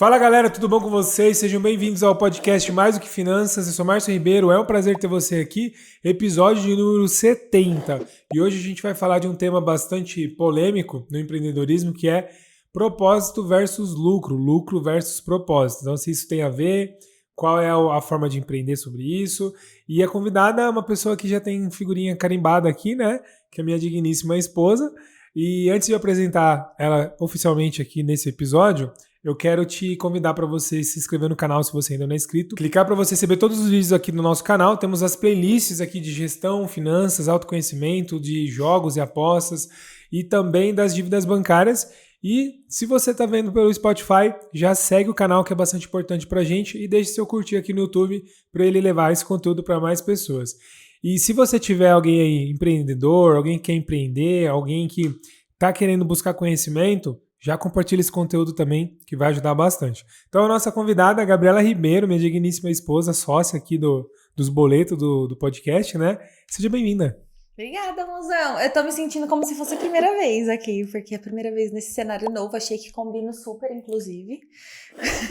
Fala galera, tudo bom com vocês? Sejam bem-vindos ao podcast Mais Do Que Finanças. Eu sou Márcio Ribeiro, é um prazer ter você aqui. Episódio de número 70. E hoje a gente vai falar de um tema bastante polêmico no empreendedorismo, que é propósito versus lucro, lucro versus propósito. Então, se isso tem a ver, qual é a forma de empreender sobre isso. E a convidada é uma pessoa que já tem figurinha carimbada aqui, né? Que é a minha digníssima esposa. E antes de eu apresentar ela oficialmente aqui nesse episódio, eu quero te convidar para você se inscrever no canal se você ainda não é inscrito. Clicar para você receber todos os vídeos aqui no nosso canal. Temos as playlists aqui de gestão, finanças, autoconhecimento, de jogos e apostas e também das dívidas bancárias. E se você está vendo pelo Spotify, já segue o canal que é bastante importante para a gente e deixe seu curtir aqui no YouTube para ele levar esse conteúdo para mais pessoas. E se você tiver alguém aí empreendedor, alguém que quer empreender, alguém que está querendo buscar conhecimento, já compartilha esse conteúdo também, que vai ajudar bastante. Então, a nossa convidada, a Gabriela Ribeiro, minha digníssima esposa, sócia aqui dos boletos do podcast, né? Seja bem-vinda. Obrigada, mozão. Eu tô me sentindo como se fosse a primeira vez aqui, porque é a primeira vez nesse cenário novo. Achei que combina super, inclusive.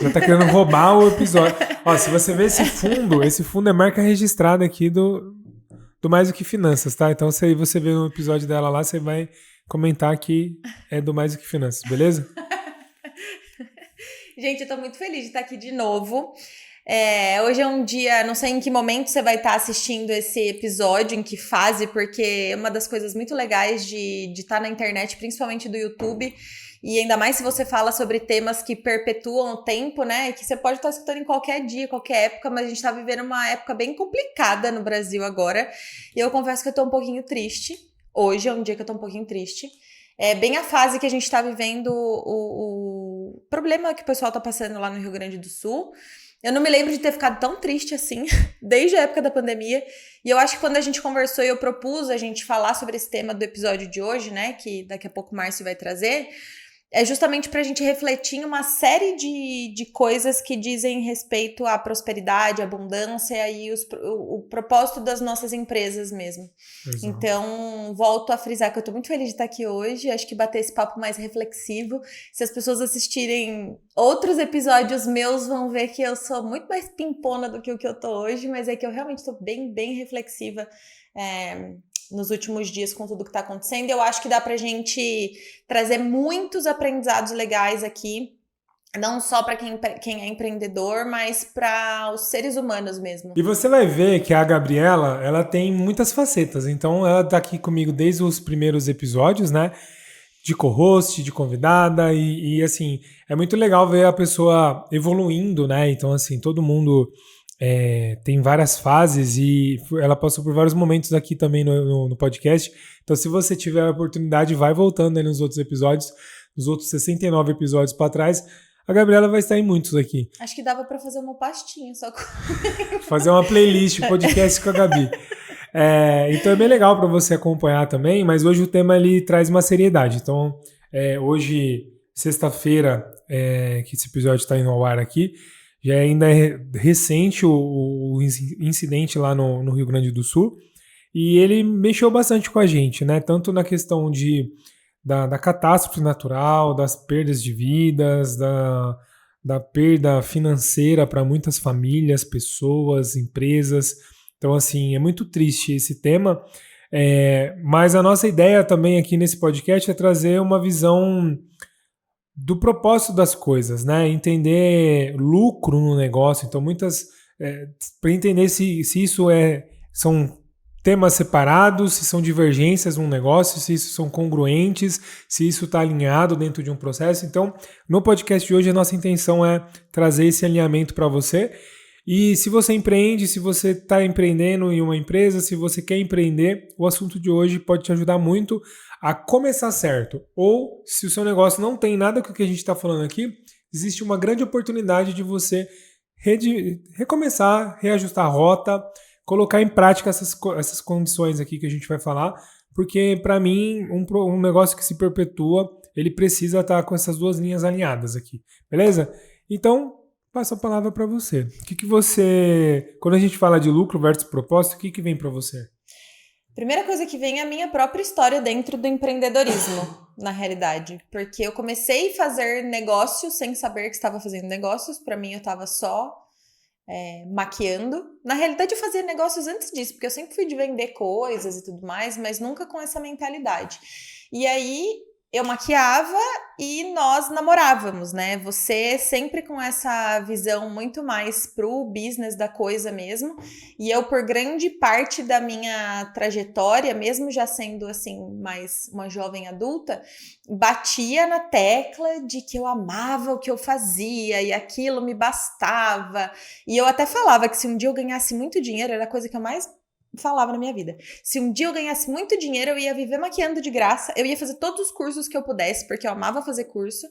Já tá querendo roubar o episódio. Ó, se você ver esse fundo é marca registrada aqui do Mais Do Que Finanças, tá? Então, se aí você vê no episódio dela lá, você vai comentar que é do Mais Do Que Finanças, beleza? Gente, eu tô muito feliz de estar aqui de novo. Hoje é um dia, não sei em que momento você vai estar assistindo esse episódio, em que fase, porque é uma das coisas muito legais de estar na internet, principalmente do YouTube, e ainda mais se você fala sobre temas que perpetuam o tempo, né? Que você pode estar escutando em qualquer dia, qualquer época, mas a gente tá vivendo uma época bem complicada no Brasil agora. E eu confesso que eu tô um pouquinho triste. Hoje é um dia que eu tô um pouquinho triste. É bem a fase que a gente tá vivendo, o problema que o pessoal tá passando lá no Rio Grande do Sul. Eu não me lembro de ter ficado tão triste assim, desde a época da pandemia. E eu acho que quando a gente conversou e eu propus a gente falar sobre esse tema do episódio de hoje, né, que daqui a pouco o Márcio vai trazer, é justamente pra gente refletir em uma série de coisas que dizem respeito à prosperidade, à abundância e o propósito das nossas empresas mesmo. Exato. Então, volto a frisar que eu tô muito feliz de estar aqui hoje. Acho que bater esse papo mais reflexivo. Se as pessoas assistirem outros episódios meus, vão ver que eu sou muito mais pimpona do que o que eu tô hoje, mas é que eu realmente tô bem, bem reflexiva nos últimos dias com tudo que tá acontecendo. Eu acho que dá pra gente trazer muitos aprendizados legais aqui, não só para quem é empreendedor, mas para os seres humanos mesmo. E você vai ver que a Gabriela, ela tem muitas facetas. Então, ela tá aqui comigo desde os primeiros episódios, né? De co-host, de convidada. E assim, é muito legal ver a pessoa evoluindo, né? Então, assim, todo mundo tem várias fases e ela passou por vários momentos aqui também no podcast. Então, se você tiver a oportunidade, vai voltando aí nos outros episódios, nos outros 69 episódios para trás. A Gabriela vai estar em muitos aqui. Acho que dava para fazer uma pastinha só com... Fazer uma playlist, podcast com a Gabi. Então é bem legal para você acompanhar também, mas hoje o tema ele traz uma seriedade. Então, hoje, sexta-feira, que esse episódio está indo ao ar aqui, já ainda é recente o incidente lá no Rio Grande do Sul, e ele mexeu bastante com a gente, né? Tanto na questão da catástrofe natural, das perdas de vidas, da perda financeira para muitas famílias, pessoas, empresas. Então, assim, é muito triste esse tema. Mas a nossa ideia também aqui nesse podcast é trazer uma visão do propósito das coisas, né? Entender lucro no negócio. Então, para entender se isso são temas separados, se são divergências num negócio, se isso são congruentes, se isso está alinhado dentro de um processo. Então, no podcast de hoje, a nossa intenção é trazer esse alinhamento para você. E se você empreende, se você está empreendendo em uma empresa, se você quer empreender, o assunto de hoje pode te ajudar muito a começar certo. Ou, se o seu negócio não tem nada com o que a gente está falando aqui, existe uma grande oportunidade de você recomeçar, reajustar a rota, colocar em prática essas condições aqui que a gente vai falar, porque para mim um negócio que se perpetua, ele precisa estar com essas duas linhas alinhadas aqui, beleza? Então, passo a palavra para você. O que você, quando a gente fala de lucro versus propósito, o que vem para você? Primeira coisa que vem é a minha própria história dentro do empreendedorismo, na realidade. Porque eu comecei a fazer negócios sem saber que estava fazendo negócios. Para mim, eu estava só maquiando. Na realidade, eu fazia negócios antes disso, porque eu sempre fui de vender coisas e tudo mais, mas nunca com essa mentalidade. E aí, eu maquiava e nós namorávamos, né? Você sempre com essa visão muito mais pro business da coisa mesmo. E eu, por grande parte da minha trajetória, mesmo já sendo assim, mais uma jovem adulta, batia na tecla de que eu amava o que eu fazia e aquilo me bastava. E eu até falava que se um dia eu ganhasse muito dinheiro, era a coisa que eu mais falava na minha vida. Se um dia eu ganhasse muito dinheiro, eu ia viver maquiando de graça, eu ia fazer todos os cursos que eu pudesse, porque eu amava fazer curso,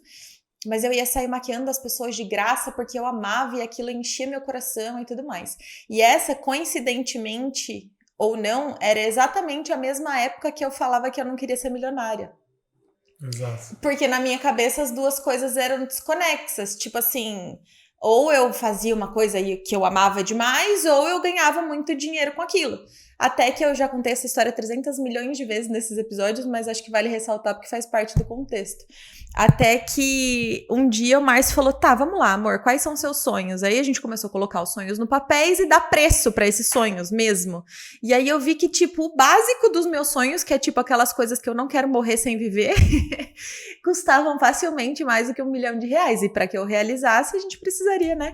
mas eu ia sair maquiando as pessoas de graça porque eu amava e aquilo enchia meu coração e tudo mais. E essa, coincidentemente ou não, era exatamente a mesma época que eu falava que eu não queria ser milionária. Exato. Porque na minha cabeça as duas coisas eram desconexas. Tipo assim, ou eu fazia uma coisa que eu amava demais, ou eu ganhava muito dinheiro com aquilo. Até que eu já contei essa história 300 milhões de vezes nesses episódios, mas acho que vale ressaltar porque faz parte do contexto. Até que um dia o Márcio falou, tá, vamos lá, amor, quais são seus sonhos? Aí a gente começou a colocar os sonhos no papéis e dar preço pra esses sonhos mesmo. E aí eu vi que, tipo, o básico dos meus sonhos, que é tipo aquelas coisas que eu não quero morrer sem viver, custavam facilmente mais do que R$1 milhão. E para que eu realizasse, a gente precisaria, né?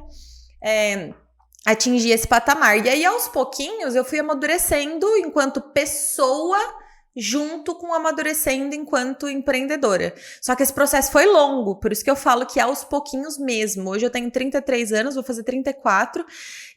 Atingir esse patamar. E aí, aos pouquinhos, eu fui amadurecendo enquanto pessoa, junto com amadurecendo enquanto empreendedora. Só que esse processo foi longo, por isso que eu falo que aos pouquinhos mesmo. Hoje eu tenho 33 anos, vou fazer 34,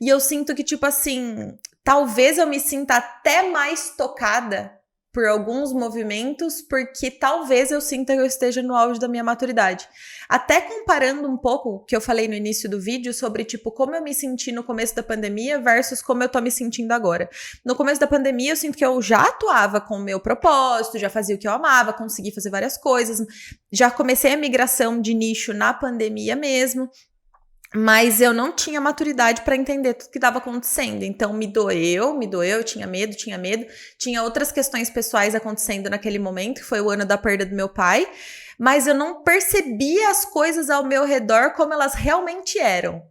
e eu sinto que, tipo assim, talvez eu me sinta até mais tocada por alguns movimentos, porque talvez eu sinta que eu esteja no auge da minha maturidade. Até comparando um pouco o que eu falei no início do vídeo sobre, tipo, como eu me senti no começo da pandemia versus como eu tô me sentindo agora. No começo da pandemia, eu sinto que eu já atuava com o meu propósito, já fazia o que eu amava, consegui fazer várias coisas, já comecei a migração de nicho na pandemia mesmo, mas eu não tinha maturidade para entender tudo que estava acontecendo. Então me doeu, tinha medo. Tinha outras questões pessoais acontecendo naquele momento, que foi o ano da perda do meu pai, mas eu não percebia as coisas ao meu redor como elas realmente eram.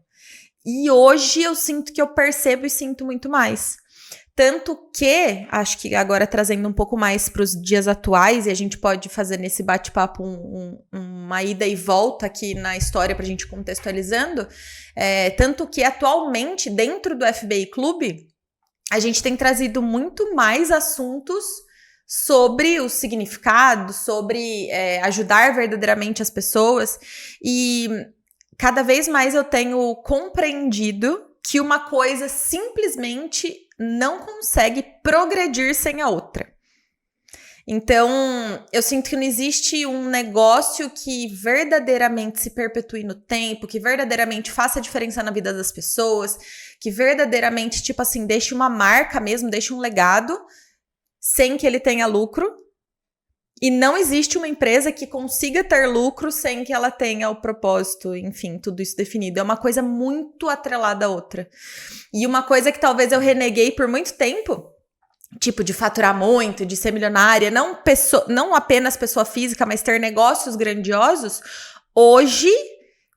E hoje eu sinto que eu percebo e sinto muito mais. Tanto que, acho que agora trazendo um pouco mais para os dias atuais, e a gente pode fazer nesse bate-papo uma ida e volta aqui na história para a gente contextualizando, tanto que atualmente, dentro do FBI Clube, a gente tem trazido muito mais assuntos sobre o significado, sobre ajudar verdadeiramente as pessoas, e cada vez mais eu tenho compreendido que uma coisa simplesmente não consegue progredir sem a outra. Então, eu sinto que não existe um negócio que verdadeiramente se perpetue no tempo, que verdadeiramente faça diferença na vida das pessoas, que verdadeiramente, tipo assim, deixe uma marca mesmo, deixe um legado, sem que ele tenha lucro. E não existe uma empresa que consiga ter lucro sem que ela tenha o propósito, enfim, tudo isso definido. É uma coisa muito atrelada à outra. E uma coisa que talvez eu reneguei por muito tempo, tipo de faturar muito, de ser milionária, não apenas pessoa física, mas ter negócios grandiosos, hoje,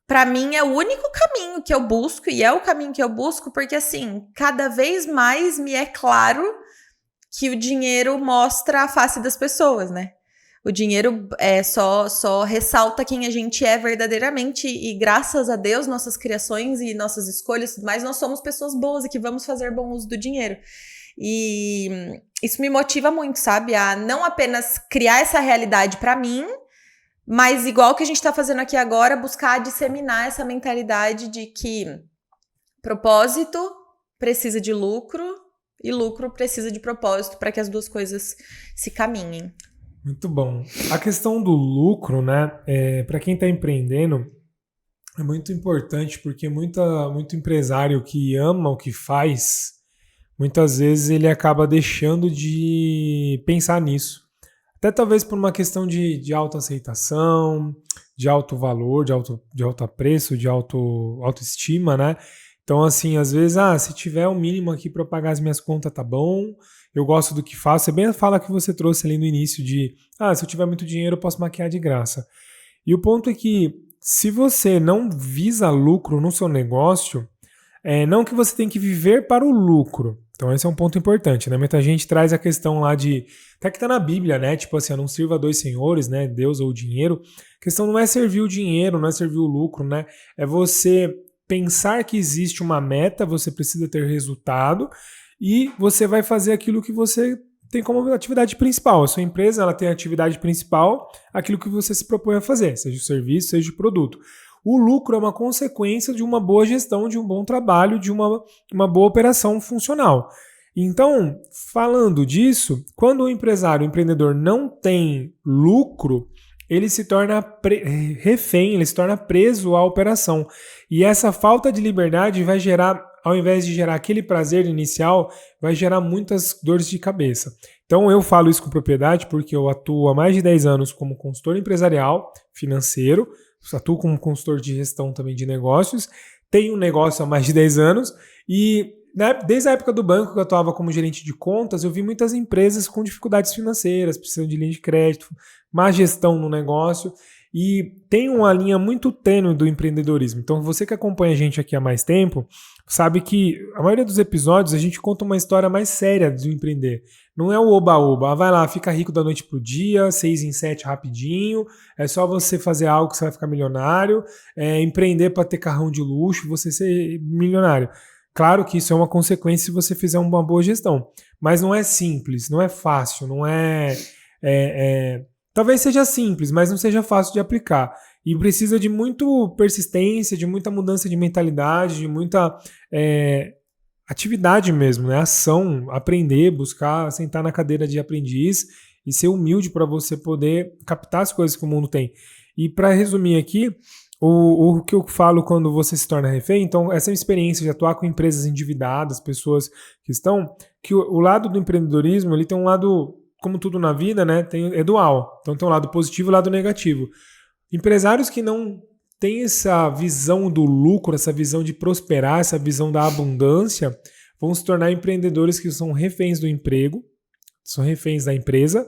pra mim, é o único caminho que eu busco, e é o caminho que eu busco, porque assim, cada vez mais me é claro que o dinheiro mostra a face das pessoas, né? O dinheiro só ressalta quem a gente é verdadeiramente, e graças a Deus, nossas criações e nossas escolhas, mas nós somos pessoas boas e que vamos fazer bom uso do dinheiro. E isso me motiva muito, sabe? A não apenas criar essa realidade para mim, mas igual que a gente tá fazendo aqui agora, buscar disseminar essa mentalidade de que propósito precisa de lucro e lucro precisa de propósito para que as duas coisas se caminhem. Muito bom. A questão do lucro, né, para quem está empreendendo, é muito importante, porque muito empresário que ama o que faz, muitas vezes ele acaba deixando de pensar nisso. Até talvez por uma questão de autoaceitação, de alto valor, de alto apreço, de autoestima, né? Então, assim, às vezes, se tiver um mínimo aqui para pagar as minhas contas, tá bom. Eu gosto do que faço. Você bem a fala que você trouxe ali no início de, se eu tiver muito dinheiro, eu posso maquiar de graça. E o ponto é que, se você não visa lucro no seu negócio, não que você tem que viver para o lucro. Então esse é um ponto importante, né? Muita gente traz a questão lá de... Até que tá na Bíblia, né? Tipo assim, não sirva a dois senhores, né? Deus ou o dinheiro. A questão não é servir o dinheiro, não é servir o lucro, né? É você pensar que existe uma meta, você precisa ter resultado e você vai fazer aquilo que você tem como atividade principal. A sua empresa, ela tem a atividade principal, aquilo que você se propõe a fazer, seja o serviço, seja o produto. O lucro é uma consequência de uma boa gestão, de um bom trabalho, de uma boa operação funcional. Então, falando disso, quando o empresário, o empreendedor não tem lucro, ele se torna refém, ele se torna preso à operação. E essa falta de liberdade vai gerar, ao invés de gerar aquele prazer inicial, vai gerar muitas dores de cabeça. Então eu falo isso com propriedade porque eu atuo há mais de 10 anos como consultor empresarial, financeiro, atuo como consultor de gestão também de negócios, tenho um negócio há mais de 10 anos e desde a época do banco que eu atuava como gerente de contas, eu vi muitas empresas com dificuldades financeiras, precisando de linha de crédito, má gestão no negócio e tem uma linha muito tênue do empreendedorismo. Então você que acompanha a gente aqui há mais tempo, sabe que a maioria dos episódios a gente conta uma história mais séria do empreender. Não é o oba-oba, vai lá, fica rico da noite pro dia, 6 em 7 rapidinho, é só você fazer algo que você vai ficar milionário, empreender para ter carrão de luxo, você ser milionário. Claro que isso é uma consequência se você fizer uma boa gestão, mas não é simples, não é fácil, não talvez seja simples, mas não seja fácil de aplicar. E precisa de muita persistência, de muita mudança de mentalidade, de muita atividade mesmo, né? Ação, aprender, buscar, sentar na cadeira de aprendiz e ser humilde para você poder captar as coisas que o mundo tem. E para resumir aqui, o que eu falo quando você se torna refém, então essa experiência de atuar com empresas endividadas, pessoas que estão, que o lado do empreendedorismo, ele tem um lado, como tudo na vida, né? É dual. Então tem um lado positivo e um lado negativo. Empresários que não têm essa visão do lucro, essa visão de prosperar, essa visão da abundância, vão se tornar empreendedores que são reféns do emprego, são reféns da empresa,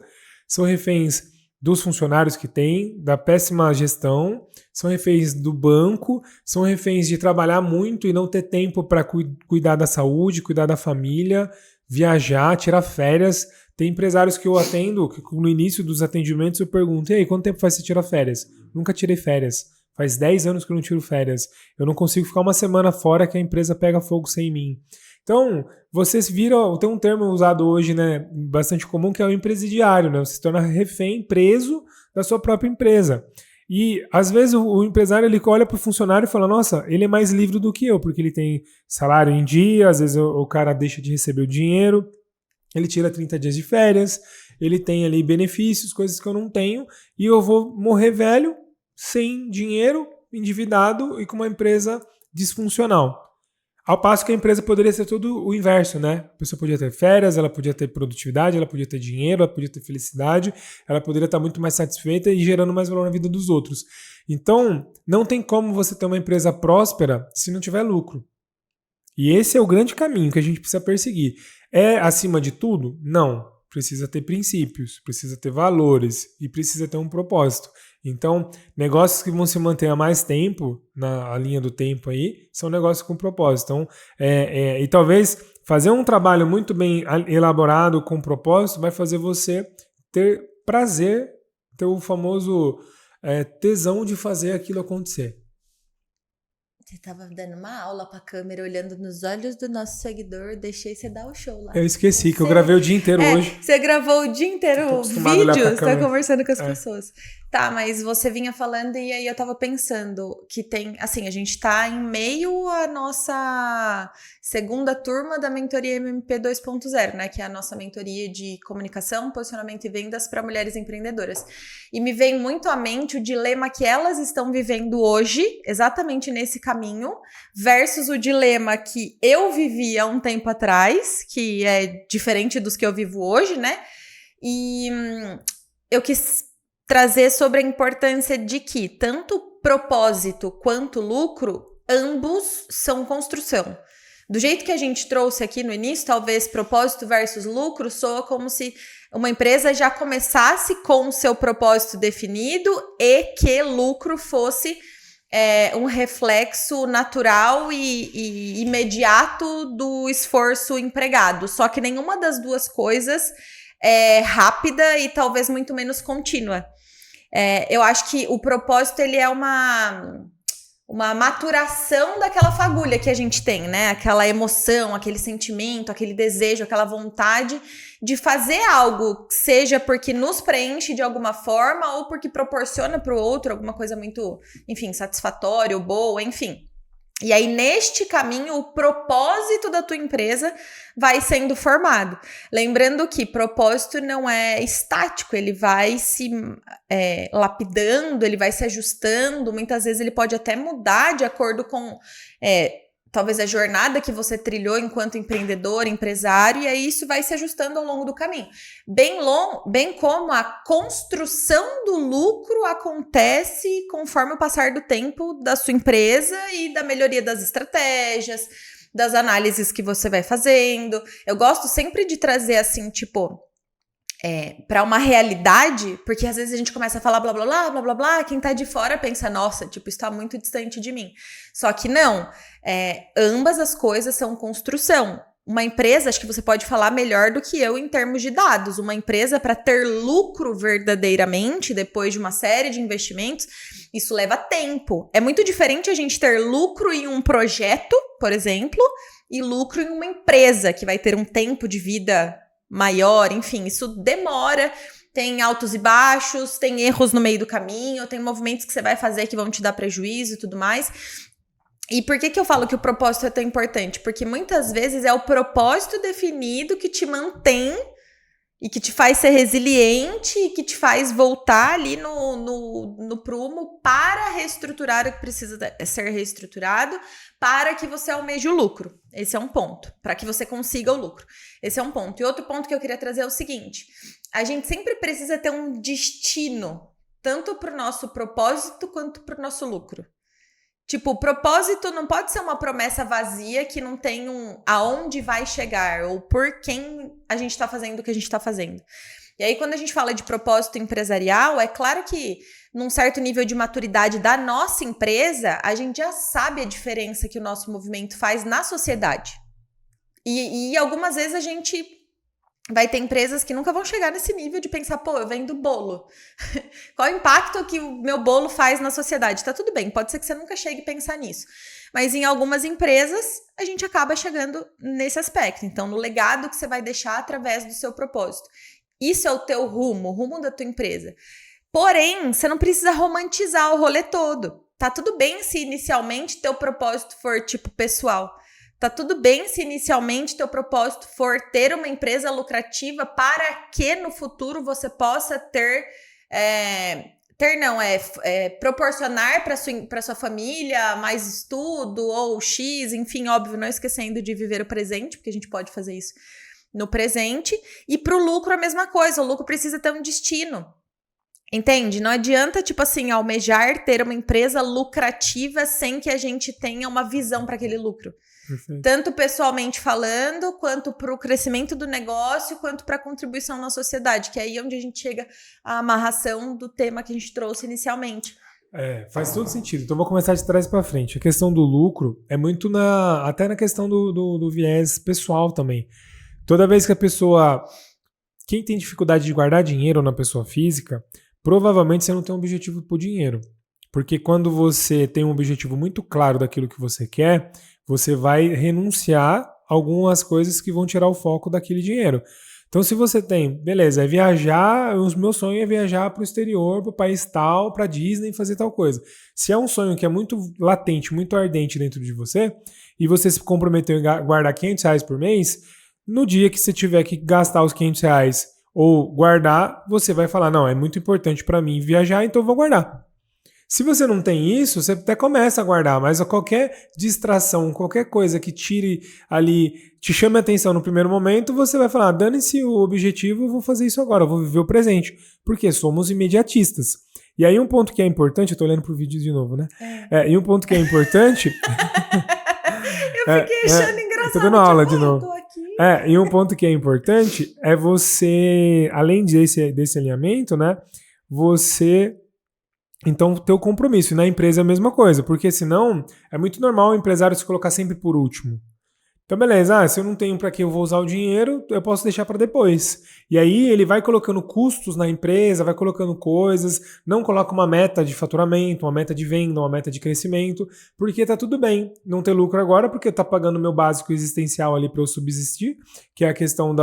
são reféns dos funcionários que têm, da péssima gestão, são reféns do banco, são reféns de trabalhar muito e não ter tempo para cuidar da saúde, cuidar da família, viajar, tirar férias. Tem empresários que eu atendo, que no início dos atendimentos eu pergunto, e aí, quanto tempo faz você tirar férias? Nunca tirei férias. Faz 10 anos que eu não tiro férias. Eu não consigo ficar uma semana fora que a empresa pega fogo sem mim. Então, vocês viram, tem um termo usado hoje, né, bastante comum, que é o empresidiário, né? Você se torna refém, preso da sua própria empresa. E, às vezes, o empresário ele olha para o funcionário e fala, nossa, ele é mais livre do que eu, porque ele tem salário em dia, às vezes o cara deixa de receber o dinheiro, ele tira 30 dias de férias, ele tem ali benefícios, coisas que eu não tenho, e eu vou morrer velho, sem dinheiro, endividado e com uma empresa disfuncional. Ao passo que a empresa poderia ser tudo o inverso, né? A pessoa podia ter férias, ela podia ter produtividade, ela podia ter dinheiro, ela podia ter felicidade, ela poderia estar muito mais satisfeita e gerando mais valor na vida dos outros. Então, não tem como você ter uma empresa próspera se não tiver lucro. E esse é o grande caminho que a gente precisa perseguir. É acima de tudo? Não. Precisa ter princípios, precisa ter valores e precisa ter um propósito. Então, negócios que vão se manter há mais tempo, na linha do tempo aí, são negócios com propósito. Então, e talvez fazer um trabalho muito bem elaborado, com propósito, vai fazer você ter prazer, ter o famoso tesão de fazer aquilo acontecer. Você estava dando uma aula pra câmera, olhando nos olhos do nosso seguidor, deixei você dar o show lá. Eu esqueci que eu gravei o dia inteiro hoje. Você gravou o dia inteiro vídeo, você tá conversando com as pessoas. Tá, mas você vinha falando e aí eu tava pensando que tem, assim, a gente tá em meio à nossa segunda turma da mentoria MMP 2.0, né, que é a nossa mentoria de comunicação, posicionamento e vendas para mulheres empreendedoras. E me vem muito à mente o dilema que elas estão vivendo hoje, exatamente nesse caminho, versus o dilema que eu vivi há um tempo atrás, que é diferente dos que eu vivo hoje, né? E eu quis trazer sobre a importância de que tanto propósito quanto lucro ambos são construção. Do jeito que a gente trouxe aqui no início, talvez propósito versus lucro soa como se uma empresa já começasse com o seu propósito definido e que lucro fosse um reflexo natural e imediato do esforço empregado. Só que nenhuma das duas coisas é rápida e talvez muito menos contínua. Eu acho que o propósito ele é uma maturação daquela fagulha que a gente tem, né? Aquela emoção, aquele sentimento, aquele desejo, aquela vontade de fazer algo, seja porque nos preenche de alguma forma ou porque proporciona para o outro alguma coisa muito, enfim, satisfatória ou boa, enfim. E aí, neste caminho, o propósito da tua empresa vai sendo formado. Lembrando que propósito não é estático, ele vai se lapidando, ele vai se ajustando, muitas vezes ele pode até mudar de acordo com talvez a jornada que você trilhou enquanto empreendedor, empresário, e aí isso vai se ajustando ao longo do caminho. Bem como a construção do lucro acontece conforme o passar do tempo da sua empresa e da melhoria das estratégias, das análises que você vai fazendo. Eu gosto sempre de trazer assim, tipo, para uma realidade, porque às vezes a gente começa a falar blá blá blá blá blá blá, quem tá de fora pensa, nossa, tipo, isso tá muito distante de mim. Só que não, ambas as coisas são construção. Uma empresa, acho que você pode falar melhor do que eu em termos de dados, uma empresa para ter lucro verdadeiramente, depois de uma série de investimentos, isso leva tempo. É muito diferente a gente ter lucro em um projeto, por exemplo, e lucro em uma empresa, que vai ter um tempo de vida maior, enfim, isso demora, tem altos e baixos, tem erros no meio do caminho, tem movimentos que você vai fazer que vão te dar prejuízo e tudo mais. E por que eu falo que o propósito é tão importante? Porque muitas vezes é o propósito definido que te mantém e que te faz ser resiliente e que te faz voltar ali no prumo para reestruturar o que precisa ser reestruturado para que você almeje o lucro. Esse é um ponto. Para que você consiga o lucro. Esse é um ponto. E outro ponto que eu queria trazer é o seguinte. A gente sempre precisa ter um destino, tanto para o nosso propósito quanto para o nosso lucro. Tipo, o propósito não pode ser uma promessa vazia que não tem aonde vai chegar ou por quem a gente está fazendo o que a gente está fazendo. E aí, quando a gente fala de propósito empresarial, é claro que num certo nível de maturidade da nossa empresa, a gente já sabe a diferença que o nosso movimento faz na sociedade. E algumas vezes a gente vai ter empresas que nunca vão chegar nesse nível de pensar, pô, eu vendo bolo. Qual o impacto que o meu bolo faz na sociedade? Tá tudo bem, pode ser que você nunca chegue a pensar nisso. Mas em algumas empresas, a gente acaba chegando nesse aspecto. Então, no legado que você vai deixar através do seu propósito. Isso é o teu rumo, o rumo da tua empresa. Porém, você não precisa romantizar o rolê todo. Tá tudo bem se inicialmente teu propósito for tipo pessoal. Tá tudo bem se inicialmente teu propósito for ter uma empresa lucrativa para que no futuro você possa proporcionar para sua família mais estudo ou X, enfim, óbvio, não esquecendo de viver o presente, porque a gente pode fazer isso no presente. E para o lucro a mesma coisa, o lucro precisa ter um destino. Entende? Não adianta, tipo assim, almejar ter uma empresa lucrativa sem que a gente tenha uma visão para aquele lucro. Perfeito. Tanto pessoalmente falando, quanto para o crescimento do negócio, quanto para a contribuição na sociedade, que é aí onde a gente chega à amarração do tema que a gente trouxe inicialmente. Faz todo sentido. Então vou começar de trás para frente. A questão do lucro é muito até na questão do viés pessoal também. Toda vez que a pessoa... Quem tem dificuldade de guardar dinheiro na pessoa física, provavelmente você não tem um objetivo por dinheiro. Porque quando você tem um objetivo muito claro daquilo que você quer, você vai renunciar a algumas coisas que vão tirar o foco daquele dinheiro. Então, se você tem, beleza, é viajar, o meu sonho é viajar para o exterior, para o país tal, para Disney, fazer tal coisa. Se é um sonho que é muito latente, muito ardente dentro de você, e você se comprometeu em guardar R$500 por mês, no dia que você tiver que gastar os R$500 ou guardar, você vai falar, não, é muito importante para mim viajar, então eu vou guardar. Se você não tem isso, você até começa a guardar, mas qualquer distração, qualquer coisa que tire ali, te chame a atenção no primeiro momento, você vai falar, dane-se o objetivo, eu vou fazer isso agora, eu vou viver o presente. Porque somos imediatistas. E aí um ponto que é importante, eu tô olhando pro vídeo de novo, né? E um ponto que é importante... Eu fiquei achando engraçado. Tô dando aula de novo. Eu tô aqui. E um ponto que é importante é você, além desse alinhamento, né? Você, então, ter o compromisso. E na empresa é a mesma coisa, porque senão é muito normal o empresário se colocar sempre por último. Então, beleza, se eu não tenho para que eu vou usar o dinheiro, eu posso deixar para depois. E aí ele vai colocando custos na empresa, vai colocando coisas, não coloca uma meta de faturamento, uma meta de venda, uma meta de crescimento, porque tá tudo bem não ter lucro agora, porque tá pagando o meu básico existencial ali para eu subsistir, que é a questão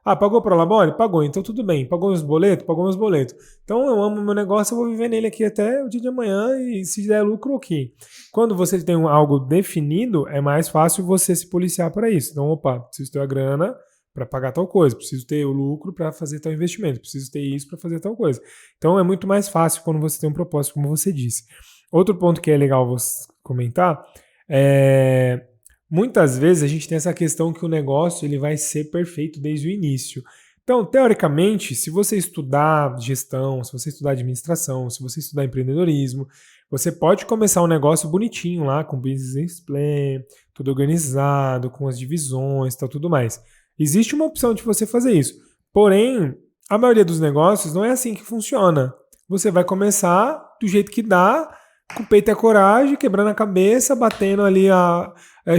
pagou para o Labore? Pagou, então tudo bem. Pagou meus boletos? Pagou meus boletos. Então eu amo meu negócio, eu vou viver nele aqui até o dia de amanhã e se der lucro, ok. Quando você tem algo definido, é mais fácil você se policiar para isso. Então, preciso ter a grana para pagar tal coisa, preciso ter o lucro para fazer tal investimento, preciso ter isso para fazer tal coisa. Então, é muito mais fácil quando você tem um propósito, como você disse. Outro ponto que é legal você comentar é... Muitas vezes a gente tem essa questão que o negócio ele vai ser perfeito desde o início. Então, teoricamente, se você estudar gestão, se você estudar administração, se você estudar empreendedorismo, você pode começar um negócio bonitinho lá, com business plan, tudo organizado, com as divisões, tudo mais. Existe uma opção de você fazer isso. Porém, a maioria dos negócios não é assim que funciona. Você vai começar do jeito que dá, com o peito e a coragem, quebrando a cabeça, batendo ali,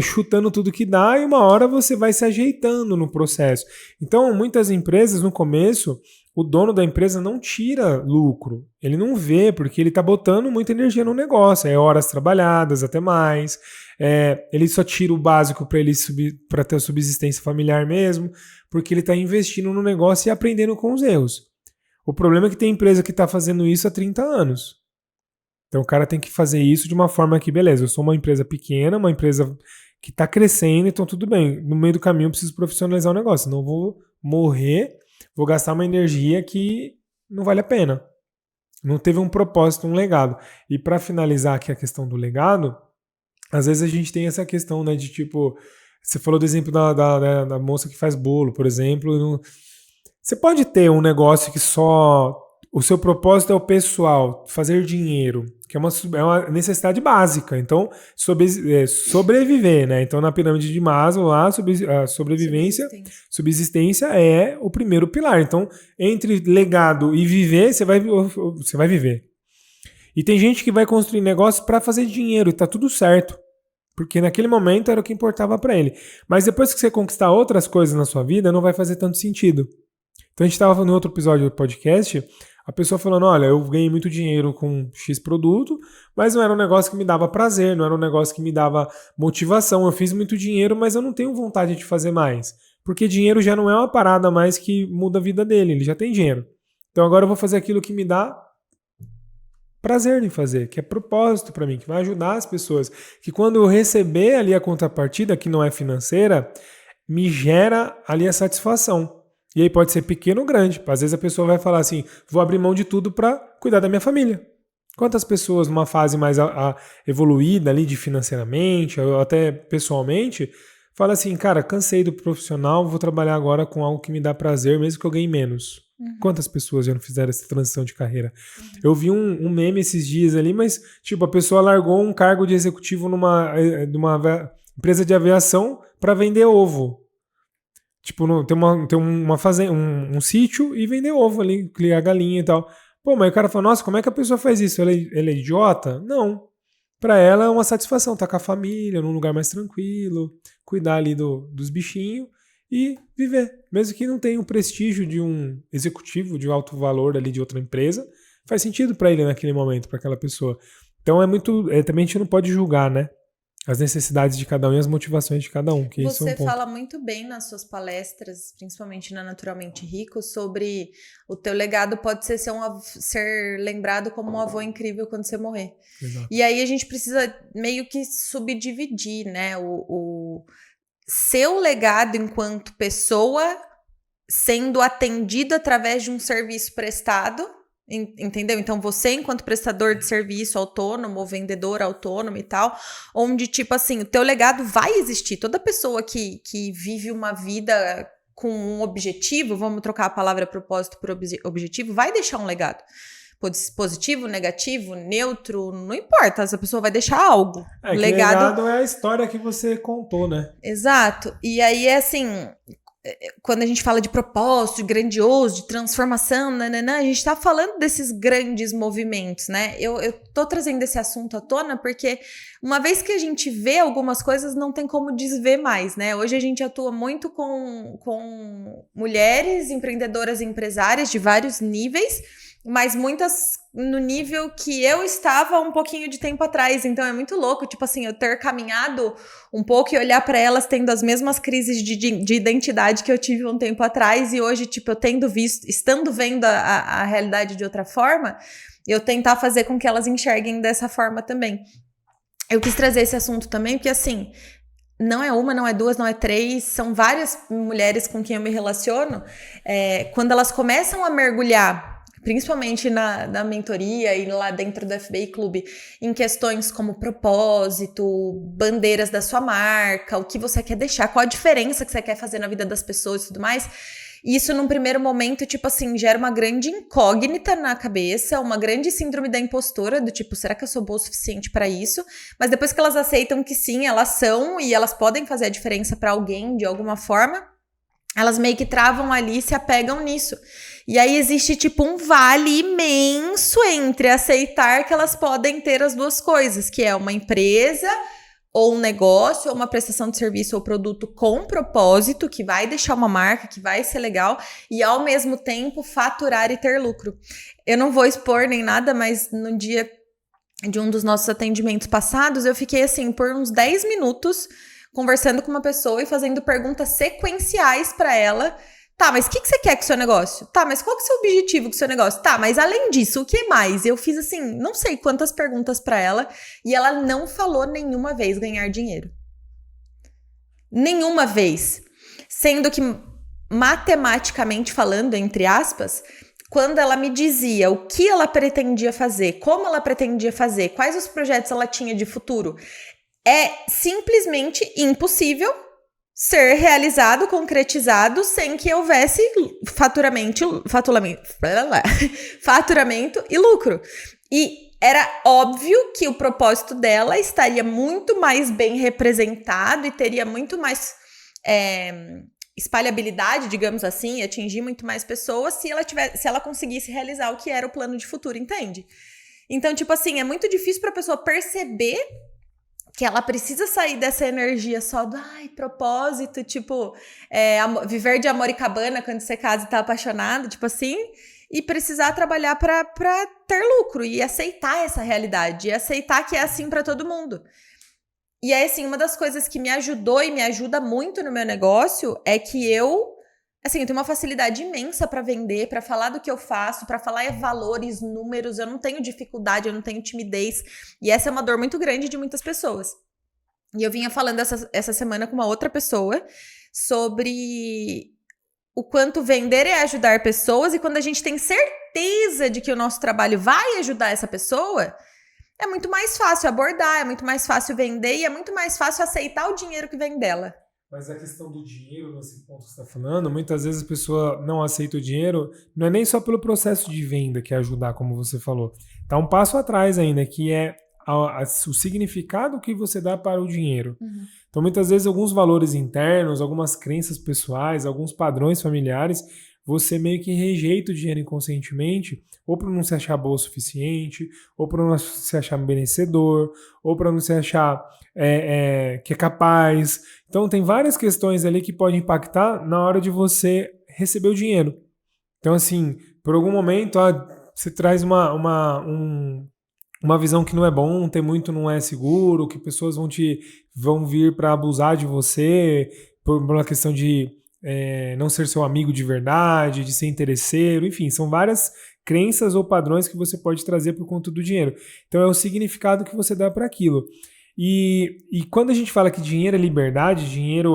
chutando tudo que dá, e uma hora você vai se ajeitando no processo. Então, muitas empresas, no começo, o dono da empresa não tira lucro. Ele não vê, porque ele está botando muita energia no negócio. É horas trabalhadas, até mais. Ele só tira o básico para ter a subsistência familiar mesmo, porque ele está investindo no negócio e aprendendo com os erros. O problema é que tem empresa que está fazendo isso há 30 anos. Então o cara tem que fazer isso de uma forma que, beleza, eu sou uma empresa pequena, uma empresa que está crescendo, então tudo bem. No meio do caminho eu preciso profissionalizar o negócio, senão eu vou morrer, vou gastar uma energia que não vale a pena. Não teve um propósito, um legado. E para finalizar aqui a questão do legado, às vezes a gente tem essa questão, né, de tipo, você falou do exemplo da moça que faz bolo, por exemplo. Você pode ter um negócio que só... O seu propósito é o pessoal, fazer dinheiro, que é uma necessidade básica. Então, sobreviver, né? Então, na pirâmide de Maslow, lá, a subsistência é o primeiro pilar. Então, entre legado e viver, você vai viver. E tem gente que vai construir negócio para fazer dinheiro e tá tudo certo. Porque naquele momento era o que importava para ele. Mas depois que você conquistar outras coisas na sua vida, não vai fazer tanto sentido. Então, a gente estava no outro episódio do podcast... A pessoa falando, olha, eu ganhei muito dinheiro com X produto, mas não era um negócio que me dava prazer, não era um negócio que me dava motivação. Eu fiz muito dinheiro, mas eu não tenho vontade de fazer mais. Porque dinheiro já não é uma parada mais que muda a vida dele, ele já tem dinheiro. Então agora eu vou fazer aquilo que me dá prazer em fazer, que é propósito para mim, que vai ajudar as pessoas. Que quando eu receber ali a contrapartida, que não é financeira, me gera ali a satisfação. E aí pode ser pequeno ou grande. Às vezes a pessoa vai falar assim, vou abrir mão de tudo para cuidar da minha família. Quantas pessoas numa fase mais evoluída ali de financeiramente, ou até pessoalmente, fala assim, cara, cansei do profissional, vou trabalhar agora com algo que me dá prazer, mesmo que eu ganhe menos. Uhum. Quantas pessoas já não fizeram essa transição de carreira? Uhum. Eu vi um meme esses dias ali, mas tipo, a pessoa largou um cargo de executivo numa empresa de aviação para vender ovo. Tipo, tem uma fazenda, um sítio e vender ovo ali, criar galinha e tal. Pô, mas o cara fala, nossa, como é que a pessoa faz isso? Ela é idiota? Não. Pra ela é uma satisfação, tá com a família, num lugar mais tranquilo, cuidar ali dos bichinhos e viver. Mesmo que não tenha o prestígio de um executivo de alto valor ali de outra empresa, faz sentido pra ele naquele momento, pra aquela pessoa. Então também a gente não pode julgar, né? As necessidades de cada um e as motivações de cada um. Que Você isso é um fala muito bem nas suas palestras, principalmente na Naturalmente Rico, sobre o teu legado pode ser lembrado como um avô incrível quando você morrer. Exato. E aí a gente precisa meio que subdividir, né? O seu legado enquanto pessoa sendo atendido através de um serviço prestado. Entendeu? Então você enquanto prestador de serviço autônomo ou vendedor autônomo e tal, onde tipo assim, o teu legado vai existir. Toda pessoa que vive uma vida com um objetivo, vamos trocar a palavra propósito por objetivo, vai deixar um legado. positivo, negativo, neutro, não importa, essa pessoa vai deixar algo. Legado é a história que você contou, né? Exato. E aí, assim, quando a gente fala de propósito, de grandioso, de transformação, a gente tá falando desses grandes movimentos, né? Eu tô trazendo esse assunto à tona porque uma vez que a gente vê algumas coisas, não tem como desver mais, né? Hoje a gente atua muito com mulheres empreendedoras e empresárias de vários níveis, mas muitas no nível que eu estava um pouquinho de tempo atrás. Então é muito louco, tipo assim, eu ter caminhado um pouco e olhar para elas tendo as mesmas crises de identidade que eu tive um tempo atrás, e hoje, tipo, eu estando vendo a realidade de outra forma, eu tentar fazer com que elas enxerguem dessa forma também. Eu quis trazer esse assunto também porque, assim, não é uma, não é duas, não é três, são várias mulheres com quem eu me relaciono. Quando elas começam a mergulhar, principalmente na mentoria e lá dentro do FBI Clube, em questões como propósito, bandeiras da sua marca, o que você quer deixar, qual a diferença que você quer fazer na vida das pessoas e tudo mais. Isso, num primeiro momento, tipo assim, gera uma grande incógnita na cabeça, uma grande síndrome da impostora, do tipo, será que eu sou boa o suficiente para isso? Mas depois que elas aceitam que sim, elas são e elas podem fazer a diferença para alguém de alguma forma, elas meio que travam ali e se apegam nisso. E aí existe tipo um vale imenso entre aceitar que elas podem ter as duas coisas, que é uma empresa ou um negócio, ou uma prestação de serviço ou produto com propósito, que vai deixar uma marca, que vai ser legal, e ao mesmo tempo faturar e ter lucro. Eu não vou expor nem nada, mas no dia de um dos nossos atendimentos passados, eu fiquei assim por uns 10 minutos conversando com uma pessoa e fazendo perguntas sequenciais para ela. Tá, mas o que você quer com o seu negócio? Tá, mas qual que é o seu objetivo com o seu negócio? Tá, mas além disso, o que mais? Eu fiz assim, não sei quantas perguntas pra ela e ela não falou nenhuma vez ganhar dinheiro. Nenhuma vez. Sendo que, matematicamente falando, entre aspas, quando ela me dizia o que ela pretendia fazer, como ela pretendia fazer, quais os projetos ela tinha de futuro, é simplesmente impossível ser realizado, concretizado, sem que houvesse faturamento e lucro. E era óbvio que o propósito dela estaria muito mais bem representado e teria muito mais espalhabilidade, digamos assim, atingir muito mais pessoas se ela conseguisse realizar o que era o plano de futuro, entende? Então, tipo assim, é muito difícil para a pessoa perceber que ela precisa sair dessa energia só do propósito, tipo, viver de amor e cabana quando você casa e tá apaixonado, tipo assim, e precisar trabalhar pra ter lucro e aceitar essa realidade, e aceitar que é assim pra todo mundo. E aí, assim, uma das coisas que me ajudou e me ajuda muito no meu negócio é que eu tenho uma facilidade imensa para vender, para falar do que eu faço, para falar valores, números. Eu não tenho dificuldade, eu não tenho timidez. E essa é uma dor muito grande de muitas pessoas. E eu vinha falando essa semana com uma outra pessoa sobre o quanto vender é ajudar pessoas. E quando a gente tem certeza de que o nosso trabalho vai ajudar essa pessoa, é muito mais fácil abordar, é muito mais fácil vender e é muito mais fácil aceitar o dinheiro que vem dela. Mas a questão do dinheiro, nesse ponto que você está falando, muitas vezes a pessoa não aceita o dinheiro, não é nem só pelo processo de venda que é ajudar, como você falou. Está um passo atrás ainda, que é o significado que você dá para o dinheiro. Uhum. Então, muitas vezes, alguns valores internos, algumas crenças pessoais, alguns padrões familiares, você meio que rejeita o dinheiro inconscientemente, ou para não se achar boa o suficiente, ou para não se achar merecedor, ou para não se achar que é capaz. Então tem várias questões ali que podem impactar na hora de você receber o dinheiro. Então assim, por algum momento você traz uma visão que não é bom, ter muito não é seguro, que pessoas vão vir para abusar de você por uma questão de não ser seu amigo de verdade, de ser interesseiro, enfim, são várias crenças ou padrões que você pode trazer por conta do dinheiro. Então é o significado que você dá para aquilo. E quando a gente fala que dinheiro é liberdade, dinheiro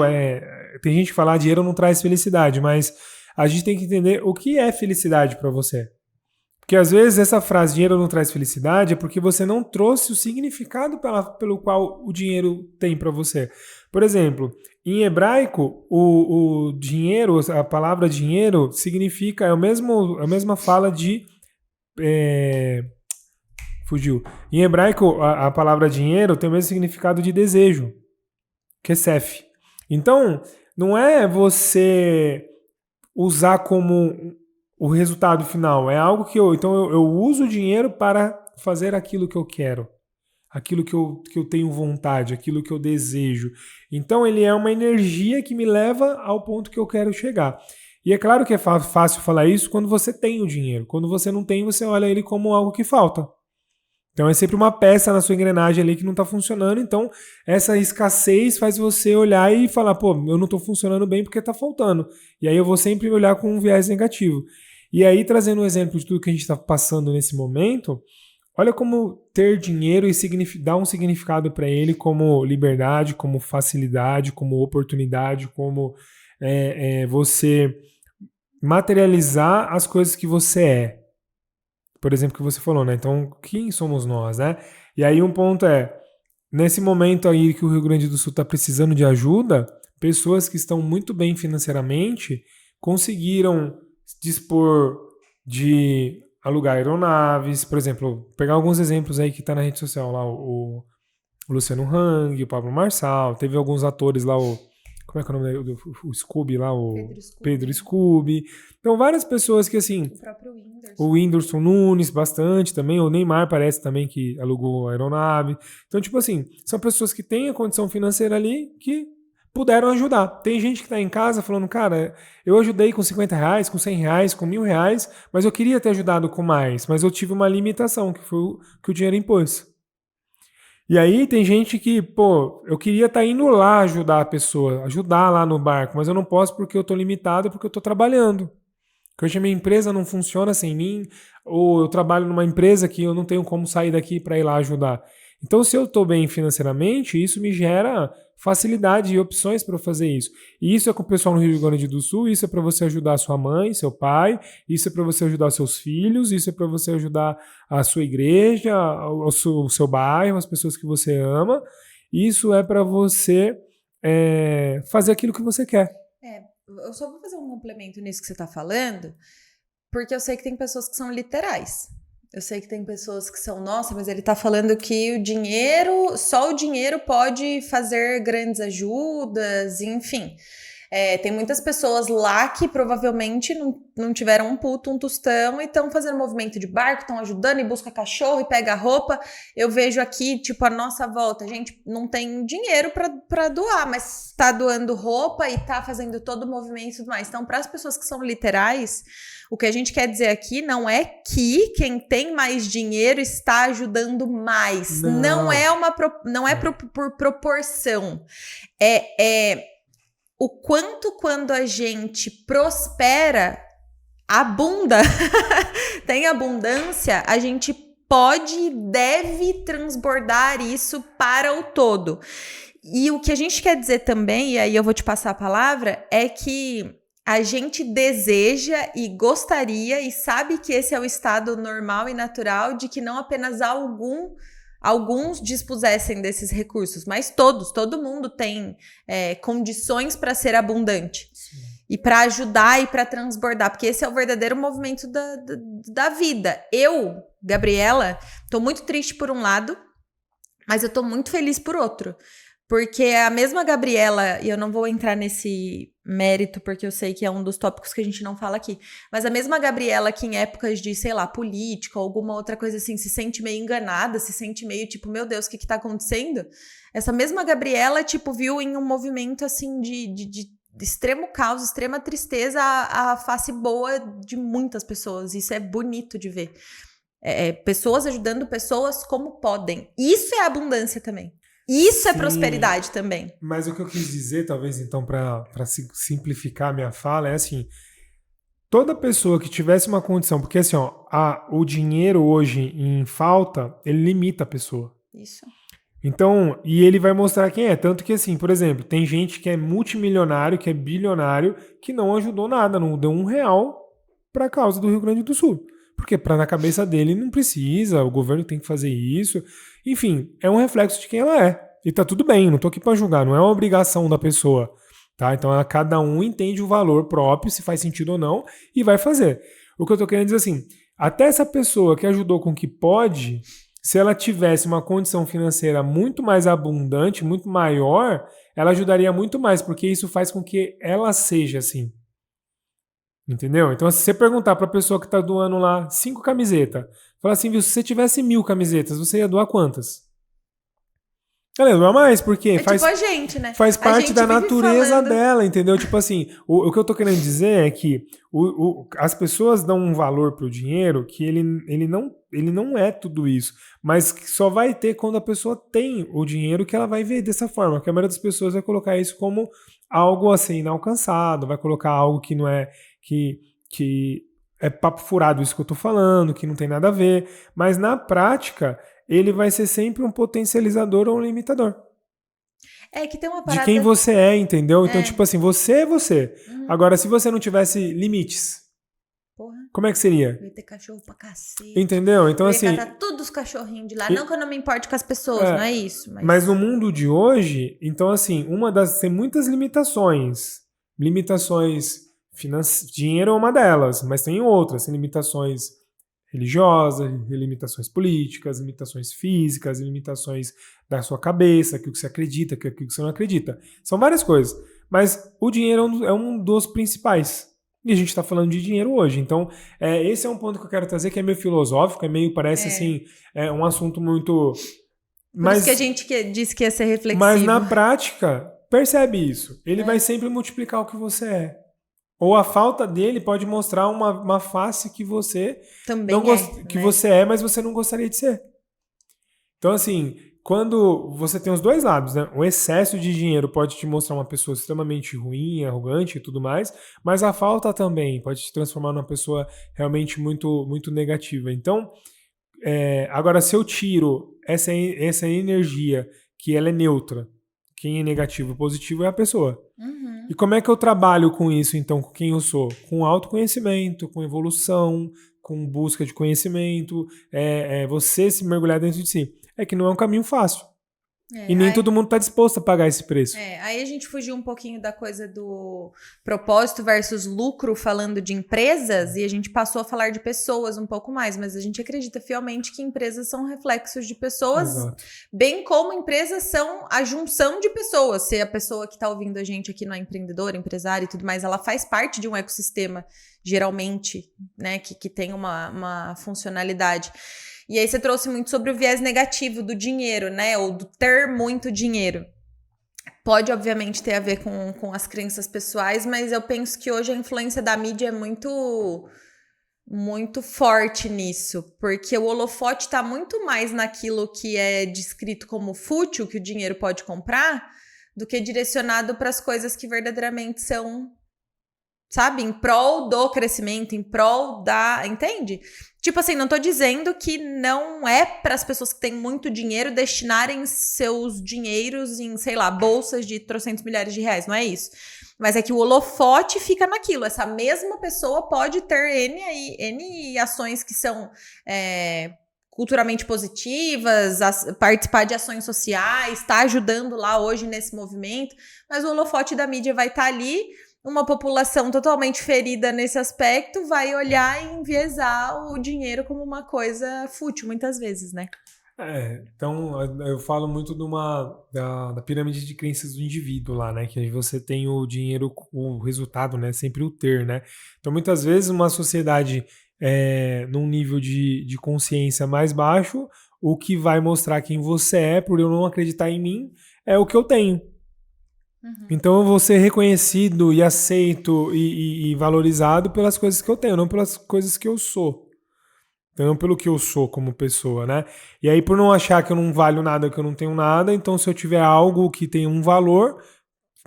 tem gente que fala que dinheiro não traz felicidade, mas a gente tem que entender o que é felicidade para você. Porque às vezes essa frase dinheiro não traz felicidade é porque você não trouxe o significado pelo qual o dinheiro tem para você. Por exemplo, em hebraico, o dinheiro, a palavra dinheiro significa, é a mesma fala de Fugiu. Em hebraico, a palavra dinheiro tem o mesmo significado de desejo, kesef. Então, não é você usar como o resultado final, é algo que eu uso o dinheiro para fazer aquilo que eu quero, aquilo que eu tenho vontade, aquilo que eu desejo. Então, ele é uma energia que me leva ao ponto que eu quero chegar. E é claro que é fácil falar isso quando você tem o dinheiro. Quando você não tem, você olha ele como algo que falta. Então é sempre uma peça na sua engrenagem ali que não está funcionando. Então essa escassez faz você olhar e falar, pô, eu não estou funcionando bem porque está faltando. E aí eu vou sempre olhar com um viés negativo. E aí, trazendo um exemplo de tudo que a gente está passando nesse momento, olha como ter dinheiro e dar um significado para ele como liberdade, como facilidade, como oportunidade, como você materializar as coisas que você é. Por exemplo, que você falou, né? Então, quem somos nós, né? E aí um ponto nesse momento aí que o Rio Grande do Sul está precisando de ajuda, pessoas que estão muito bem financeiramente conseguiram dispor de alugar aeronaves, por exemplo, pegar alguns exemplos aí que tá na rede social lá, o Luciano Hang, o Pablo Marçal, teve alguns atores lá, como é que é o nome dele? O Scooby lá, o Pedro Scooby. Então, várias pessoas que, assim... O próprio Whindersson. O Whindersson Nunes, bastante também. O Neymar parece também que alugou a aeronave. Então, tipo assim, são pessoas que têm a condição financeira ali que puderam ajudar. Tem gente que tá em casa falando, cara, eu ajudei com R$50, com R$100, com R$1.000, mas eu queria ter ajudado com mais. Mas eu tive uma limitação, que foi o que o dinheiro impôs. E aí tem gente que, pô, eu queria estar indo lá ajudar a pessoa, ajudar lá no barco, mas eu não posso porque eu tô limitado, porque eu tô trabalhando. Porque hoje a minha empresa não funciona sem mim, ou eu trabalho numa empresa que eu não tenho como sair daqui para ir lá ajudar. Então, se eu estou bem financeiramente, isso me gera facilidade e opções para fazer isso. E isso é com o pessoal no Rio Grande do Sul, isso é para você ajudar a sua mãe, seu pai, isso é para você ajudar os seus filhos, isso é para você ajudar a sua igreja, o seu bairro, as pessoas que você ama. Isso é para você fazer aquilo que você quer. Eu só vou fazer um complemento nisso que você está falando, porque eu sei que tem pessoas que são literais. Eu sei que tem pessoas que são, nossa, mas ele tá falando que o dinheiro, só o dinheiro pode fazer grandes ajudas, enfim. Tem muitas pessoas lá que provavelmente não tiveram um puto, um tostão e estão fazendo movimento de barco, estão ajudando e busca cachorro e pega roupa. Eu vejo aqui, tipo, a nossa volta, a gente não tem dinheiro pra doar, mas tá doando roupa e tá fazendo todo o movimento e tudo mais. Então, para as pessoas que são literais, o que a gente quer dizer aqui não é que quem tem mais dinheiro está ajudando mais. Não é por proporção. O quanto quando a gente prospera, abunda, tem abundância, a gente pode e deve transbordar isso para o todo. E o que a gente quer dizer também, e aí eu vou te passar a palavra, é que a gente deseja e gostaria e sabe que esse é o estado normal e natural de que não apenas alguns dispusessem desses recursos, mas todo mundo tem condições para ser abundante. Sim. E para ajudar e para transbordar, porque esse é o verdadeiro movimento da vida. Eu, Gabriela, tô muito triste por um lado, mas eu tô muito feliz por outro. Porque a mesma Gabriela, e eu não vou entrar nesse mérito, porque eu sei que é um dos tópicos que a gente não fala aqui, mas a mesma Gabriela que em épocas de, sei lá, política ou alguma outra coisa assim, se sente meio enganada, se sente meio tipo, meu Deus, o que tá acontecendo? Essa mesma Gabriela, tipo, viu em um movimento assim de extremo caos, extrema tristeza, a face boa de muitas pessoas. Isso é bonito de ver. Pessoas ajudando pessoas como podem. Isso é abundância também. Isso Sim, é prosperidade também. Mas o que eu quis dizer, talvez, então, para simplificar a minha fala, é assim, toda pessoa que tivesse uma condição, porque assim, o dinheiro hoje em falta, ele limita a pessoa. Isso. Então, e ele vai mostrar quem é. Tanto que, assim, por exemplo, tem gente que é multimilionário, que é bilionário, que não ajudou nada, não deu R$1 para a causa do Rio Grande do Sul. Porque na cabeça dele não precisa, o governo tem que fazer isso. Enfim, é um reflexo de quem ela é. E tá tudo bem, não tô aqui para julgar, não é uma obrigação da pessoa. Tá? Então cada um entende o valor próprio, se faz sentido ou não, e vai fazer. O que eu tô querendo dizer assim, Até essa pessoa que ajudou com o que pode, se ela tivesse uma condição financeira muito mais abundante, muito maior, ela ajudaria muito mais, porque isso faz com que ela seja assim. Entendeu? Então, se você perguntar para a pessoa que está doando lá 5 camisetas, falar assim, viu, se você tivesse 1.000 camisetas, você ia doar quantas? Ela ia doar mais, porque tipo a gente, né? faz parte da natureza falando... dela, entendeu? Tipo assim, o que eu tô querendo dizer é que as pessoas dão um valor pro dinheiro que ele não é tudo isso, mas que só vai ter quando a pessoa tem o dinheiro que ela vai ver dessa forma, porque a maioria das pessoas vai colocar isso como algo assim inalcançado, vai colocar algo que não é, que é papo furado isso que eu tô falando, que não tem nada a ver, mas na prática ele vai ser sempre um potencializador ou um limitador. É que tem uma parada... De quem você é, entendeu? Então, tipo assim, você é você. Agora, se você não tivesse limites, como é que seria? Eu ia ter cachorro pra cacete. Entendeu? Então, assim... Eu ia catar todos os cachorrinhos de lá. Não que eu não me importe com as pessoas, não é isso. Mas no mundo de hoje, então, assim, tem muitas limitações. Limitações financeiras. Dinheiro é uma delas, mas tem outras. Tem limitações religiosas, limitações políticas, limitações físicas, limitações da sua cabeça, aquilo que você acredita, aquilo que você não acredita. São várias coisas. Mas o dinheiro é um dos principais. E a gente está falando de dinheiro hoje. Então, esse é um ponto que eu quero trazer, que é meio filosófico, parece assim, um assunto muito... Por isso que a gente disse que ia ser reflexivo. Mas na prática, percebe isso. Ele vai sempre multiplicar o que você é. Ou a falta dele pode mostrar uma face que você também você é, mas você não gostaria de ser. Então, assim, quando você tem os dois lados, né? O excesso de dinheiro pode te mostrar uma pessoa extremamente ruim, arrogante e tudo mais, mas a falta também pode te transformar numa pessoa realmente muito, muito negativa. Então, agora, se eu tiro essa energia, que ela é neutra, quem é negativo e positivo é a pessoa. E como é que eu trabalho com isso, então, com quem eu sou? Com autoconhecimento, com evolução, com busca de conhecimento, você se mergulhar dentro de si. É que não é um caminho fácil. E nem todo mundo está disposto a pagar esse preço. Aí a gente fugiu um pouquinho da coisa do propósito versus lucro, falando de empresas, e a gente passou a falar de pessoas um pouco mais, mas a gente acredita fielmente que empresas são reflexos de pessoas, Exato. Bem como empresas são a junção de pessoas. Se a pessoa que está ouvindo a gente aqui não é empreendedora, empresária e tudo mais, ela faz parte de um ecossistema, geralmente, né, que tem uma funcionalidade. E aí você trouxe muito sobre o viés negativo do dinheiro, né? Ou do ter muito dinheiro. Pode, obviamente, ter a ver com as crenças pessoais, mas eu penso que hoje a influência da mídia é muito, muito forte nisso. Porque o holofote está muito mais naquilo que é descrito como fútil, que o dinheiro pode comprar, do que direcionado para as coisas que verdadeiramente são, sabe? Em prol do crescimento, em prol da... Entende? Tipo assim, não tô dizendo que não é para as pessoas que têm muito dinheiro destinarem seus dinheiros em, sei lá, bolsas de trocentos milhares de reais, não é isso. Mas é que o holofote fica naquilo. Essa mesma pessoa pode ter N ações que são culturalmente positivas, participar de ações sociais, tá ajudando lá hoje nesse movimento, mas o holofote da mídia vai estar ali. Uma população totalmente ferida nesse aspecto vai olhar e enviesar o dinheiro como uma coisa fútil, muitas vezes, né? Então eu falo muito da pirâmide de crenças do indivíduo lá, né? Que aí você tem o dinheiro, o resultado, né? Sempre o ter, né? Então muitas vezes uma sociedade num nível de consciência mais baixo, o que vai mostrar quem você é, por eu não acreditar em mim, é o que eu tenho. Então eu vou ser reconhecido e aceito e valorizado pelas coisas que eu tenho, não pelas coisas que eu sou. Então, não pelo que eu sou como pessoa, né? E aí, por não achar que eu não valho nada, que eu não tenho nada, então se eu tiver algo que tenha um valor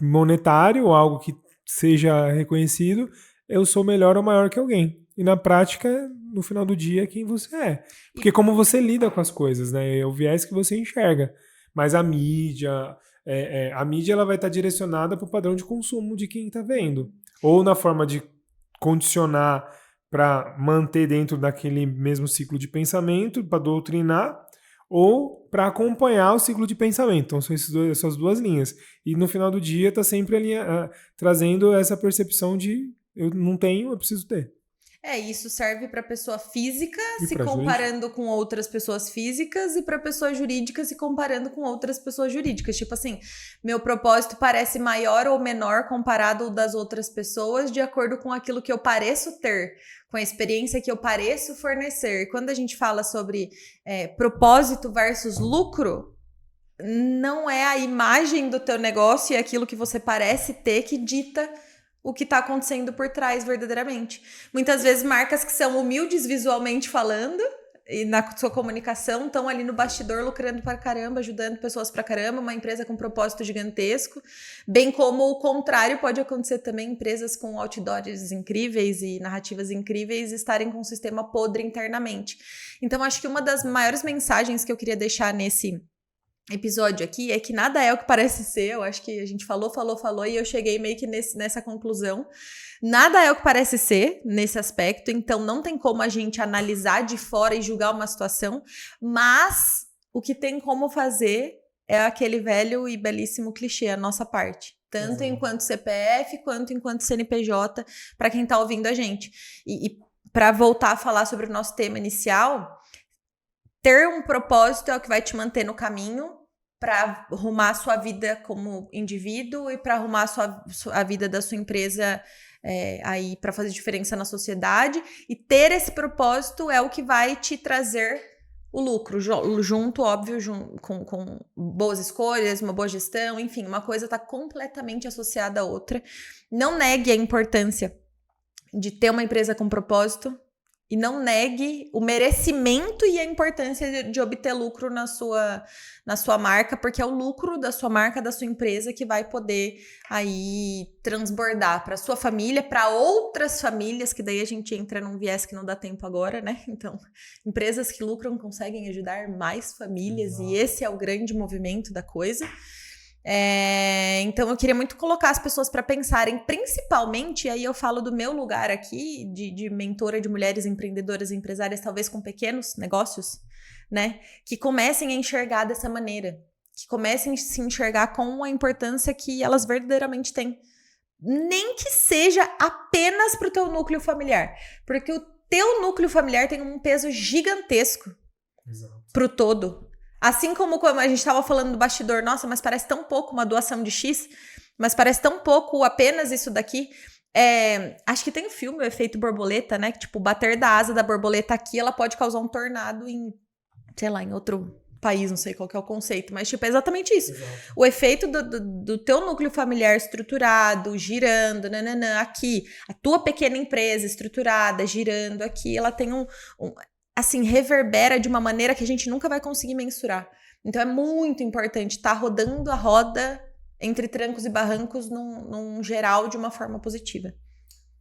monetário, algo que seja reconhecido, eu sou melhor ou maior que alguém. E na prática, no final do dia, é quem você é. Porque como você lida com as coisas, né? É o viés que você enxerga. Mas a mídia... a mídia ela vai estar direcionada para o padrão de consumo de quem está vendo. Ou na forma de condicionar para manter dentro daquele mesmo ciclo de pensamento, para doutrinar, ou para acompanhar o ciclo de pensamento. Então são essas duas linhas. E no final do dia está sempre ali trazendo essa percepção de eu não tenho, eu preciso ter. Isso serve para pessoa física E se pra comparando com outras pessoas físicas e para pessoa jurídica se comparando com outras pessoas jurídicas. Tipo assim, meu propósito parece maior ou menor comparado ao das outras pessoas de acordo com aquilo que eu pareço ter, com a experiência que eu pareço fornecer. Quando a gente fala sobre propósito versus lucro, não é a imagem do teu negócio e aquilo que você parece ter que dita o que está acontecendo por trás verdadeiramente. Muitas vezes marcas que são humildes visualmente falando e na sua comunicação estão ali no bastidor lucrando pra caramba, ajudando pessoas pra caramba, uma empresa com propósito gigantesco, bem como o contrário pode acontecer também, empresas com outdoors incríveis e narrativas incríveis estarem com um sistema podre internamente. Então acho que uma das maiores mensagens que eu queria deixar nesse episódio aqui é que nada é o que parece ser. Eu acho que a gente falou e eu cheguei meio que nessa conclusão. Nada é o que parece ser nesse aspecto, então não tem como a gente analisar de fora e julgar uma situação, mas o que tem como fazer é aquele velho e belíssimo clichê, a nossa parte. Tanto enquanto CPF quanto enquanto CNPJ, para quem tá ouvindo a gente. E para voltar a falar sobre o nosso tema inicial, ter um propósito é o que vai te manter no caminho para arrumar a sua vida como indivíduo e para arrumar a vida da sua empresa aí para fazer diferença na sociedade. E ter esse propósito é o que vai te trazer o lucro, junto, óbvio, com boas escolhas, uma boa gestão, enfim, uma coisa está completamente associada à outra. Não negue a importância de ter uma empresa com propósito, e não negue o merecimento e a importância de obter lucro na sua marca, porque é o lucro da sua marca, da sua empresa, que vai poder aí transbordar para sua família, para outras famílias, que daí a gente entra num viés que não dá tempo agora, né? Então, empresas que lucram conseguem ajudar mais famílias, e esse é o grande movimento da coisa. Então eu queria muito colocar as pessoas para pensarem, principalmente, aí eu falo do meu lugar aqui de mentora de mulheres empreendedoras e empresárias, talvez com pequenos negócios, né, que comecem a enxergar dessa maneira, que comecem a se enxergar com a importância que elas verdadeiramente têm, nem que seja apenas para o teu núcleo familiar, porque o teu núcleo familiar tem um peso gigantesco para o todo. Assim como a gente estava falando do bastidor, nossa, mas parece tão pouco uma doação de X, mas parece tão pouco apenas isso daqui. Acho que tem um filme, o Efeito Borboleta, né? Que, tipo, bater da asa da borboleta aqui, ela pode causar um tornado em, sei lá, em outro país, não sei qual que é o conceito, mas, tipo, é exatamente isso. Exato. O efeito do teu núcleo familiar estruturado, girando, aqui, a tua pequena empresa estruturada, girando aqui, ela tem assim, reverbera de uma maneira que a gente nunca vai conseguir mensurar. Então é muito importante estar rodando a roda entre trancos e barrancos num geral de uma forma positiva.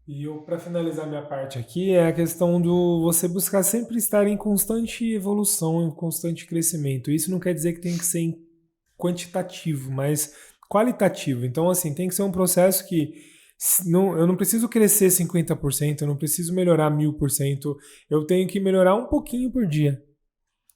E para finalizar minha parte aqui, é a questão do você buscar sempre estar em constante evolução, em constante crescimento. Isso não quer dizer que tem que ser quantitativo, mas qualitativo. Então, assim, tem que ser um processo que eu não preciso crescer 50%, eu não preciso melhorar 1000%, eu tenho que melhorar um pouquinho por dia.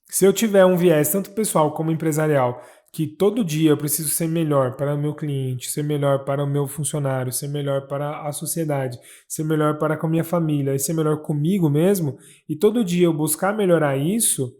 Se eu tiver um viés, tanto pessoal como empresarial, que todo dia eu preciso ser melhor para o meu cliente, ser melhor para o meu funcionário, ser melhor para a sociedade, ser melhor para com a minha família e ser melhor comigo mesmo, e todo dia eu buscar melhorar isso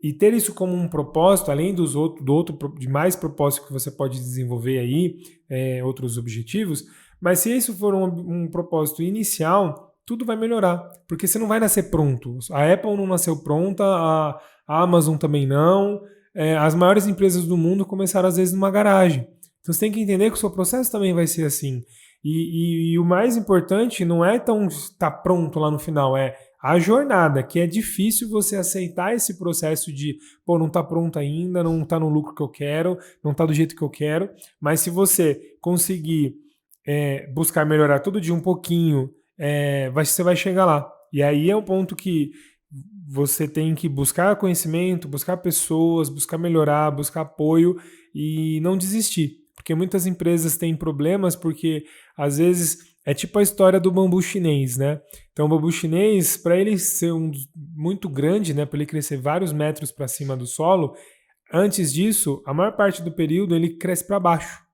e ter isso como um propósito, além de mais propósitos que você pode desenvolver aí, outros objetivos, mas se isso for um propósito inicial, tudo vai melhorar, porque você não vai nascer pronto. A Apple não nasceu pronta, a Amazon também não. As maiores empresas do mundo começaram às vezes numa garagem. Então você tem que entender que o seu processo também vai ser assim. E o mais importante não é estar pronto lá no final, é a jornada, que é difícil você aceitar esse processo de, não está pronto ainda, não está no lucro que eu quero, não está do jeito que eu quero, mas se você conseguir buscar melhorar todo dia um pouquinho, você vai chegar lá. E aí é um ponto que você tem que buscar conhecimento, buscar pessoas, buscar melhorar, buscar apoio e não desistir. Porque muitas empresas têm problemas porque, às vezes, é tipo a história do bambu chinês, né? Então, o bambu chinês, para ele ser muito grande, né, para ele crescer vários metros para cima do solo, antes disso, a maior parte do período ele cresce para baixo.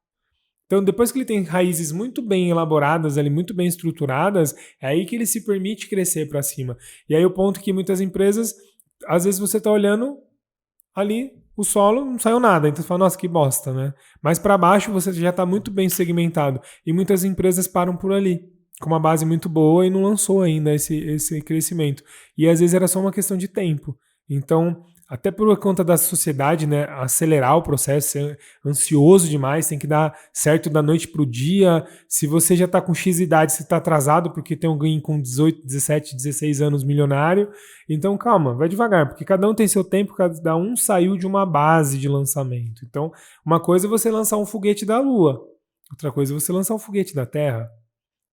Então, depois que ele tem raízes muito bem elaboradas, ali, muito bem estruturadas, é aí que ele se permite crescer para cima. E aí o ponto que muitas empresas, às vezes você está olhando ali, o solo não saiu nada, então você fala, nossa, que bosta, né? Mas para baixo você já está muito bem segmentado. E muitas empresas param por ali, com uma base muito boa e não lançou ainda esse crescimento. E às vezes era só uma questão de tempo. Então, até por conta da sociedade, né, acelerar o processo, ser ansioso demais, tem que dar certo da noite pro dia. Se você já está com X idade, você está atrasado porque tem alguém com 18, 17, 16 anos milionário. Então, calma, vai devagar, porque cada um tem seu tempo, cada um saiu de uma base de lançamento. Então, uma coisa é você lançar um foguete da Lua, outra coisa é você lançar um foguete da Terra.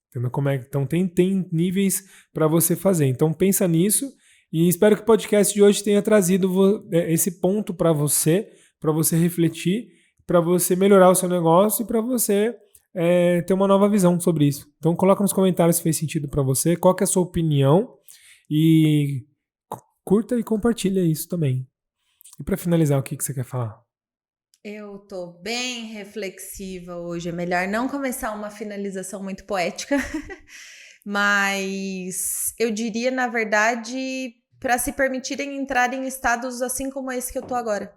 Entendeu? Então, tem níveis para você fazer. Então, pensa nisso. E espero que o podcast de hoje tenha trazido esse ponto para você refletir, para você melhorar o seu negócio e para você ter uma nova visão sobre isso. Então coloca nos comentários se fez sentido para você, qual que é a sua opinião e curta e compartilha isso também. E para finalizar, o que você quer falar? Eu tô bem reflexiva hoje, é melhor não começar uma finalização muito poética, mas eu diria, na verdade, para se permitirem entrar em estados assim como esse que eu tô agora,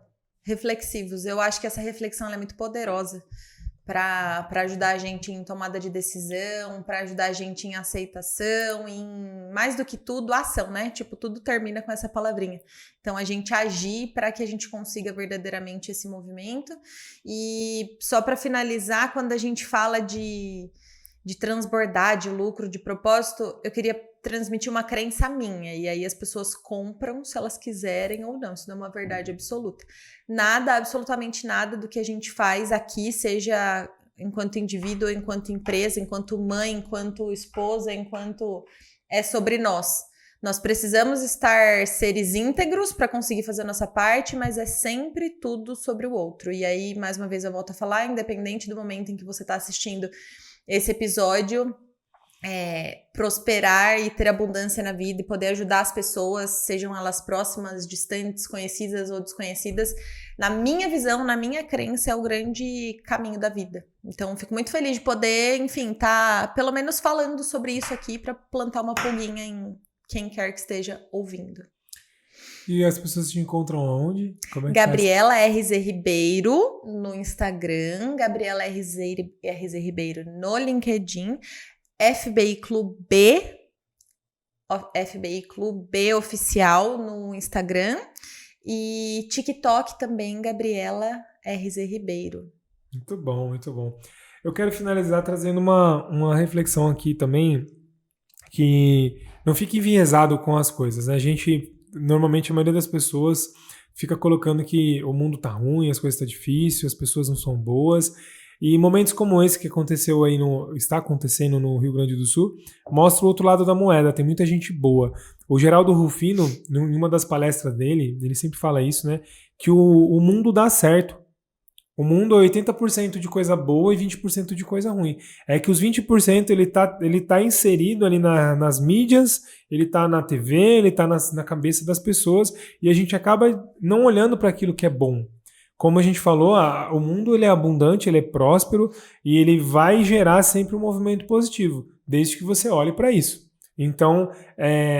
reflexivos. Eu acho que essa reflexão ela é muito poderosa para ajudar a gente em tomada de decisão, para ajudar a gente em aceitação, em mais do que tudo, ação, né? Tipo, tudo termina com essa palavrinha. Então, a gente agir para que a gente consiga verdadeiramente esse movimento. E só para finalizar, quando a gente fala de transbordar, de lucro, de propósito, eu queria transmitir uma crença minha, e aí as pessoas compram se elas quiserem ou não, isso não é uma verdade absoluta. Nada, absolutamente nada do que a gente faz aqui, seja enquanto indivíduo, enquanto empresa, enquanto mãe, enquanto esposa, enquanto é sobre nós. Nós precisamos estar seres íntegros para conseguir fazer a nossa parte, mas é sempre tudo sobre o outro. E aí, mais uma vez, eu volto a falar, independente do momento em que você está assistindo esse episódio, prosperar e ter abundância na vida e poder ajudar as pessoas, sejam elas próximas, distantes, conhecidas ou desconhecidas, na minha visão, na minha crença, é o grande caminho da vida. Então, fico muito feliz de poder, enfim, tá pelo menos falando sobre isso aqui para plantar uma pulguinha em quem quer que esteja ouvindo. E as pessoas te encontram onde? Como é que Gabriela RZ Ribeiro no Instagram, Gabriela RZ Ribeiro no LinkedIn, FBI Clube B oficial no Instagram e TikTok também, Gabriela RZ Ribeiro. Muito bom, muito bom. Eu quero finalizar trazendo uma reflexão aqui também, que não fique enviesado com as coisas, né? Normalmente a maioria das pessoas fica colocando que o mundo tá ruim, as coisas tá difíceis, as pessoas não são boas. E momentos como esse que está acontecendo no Rio Grande do Sul, mostra o outro lado da moeda, tem muita gente boa. O Geraldo Rufino, em uma das palestras dele, ele sempre fala isso, né? Que o mundo dá certo. O mundo é 80% de coisa boa e 20% de coisa ruim. É que os 20% ele tá inserido ali nas mídias, ele tá na TV, ele tá na cabeça das pessoas e a gente acaba não olhando para aquilo que é bom. Como a gente falou, o mundo ele é abundante, ele é próspero e ele vai gerar sempre um movimento positivo, desde que você olhe para isso. Então,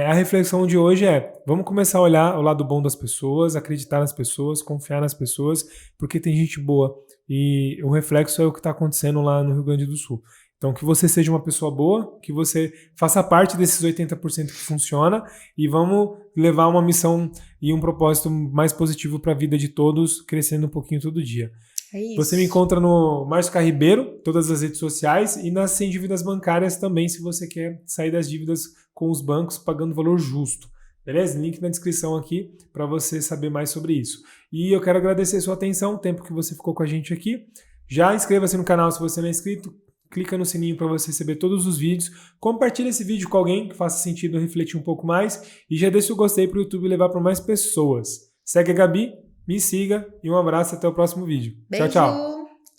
a reflexão de hoje vamos começar a olhar o lado bom das pessoas, acreditar nas pessoas, confiar nas pessoas, porque tem gente boa. E o reflexo é o que está acontecendo lá no Rio Grande do Sul. Então, que você seja uma pessoa boa, que você faça parte desses 80% que funciona e vamos levar uma missão e um propósito mais positivo para a vida de todos, crescendo um pouquinho todo dia. É isso. Você me encontra no Márcio Carribeiro, todas as redes sociais, e nas Sem Dívidas Bancárias também, se você quer sair das dívidas com os bancos pagando valor justo. Beleza? Link na descrição aqui para você saber mais sobre isso. E eu quero agradecer a sua atenção, o tempo que você ficou com a gente aqui. Já inscreva-se no canal se você não é inscrito. Clica no sininho para você receber todos os vídeos. Compartilha esse vídeo com alguém que faça sentido refletir um pouco mais. E já deixa o gostei para o YouTube levar para mais pessoas. Segue a Gabi, me siga e um abraço até o próximo vídeo. Beijo. Tchau, tchau.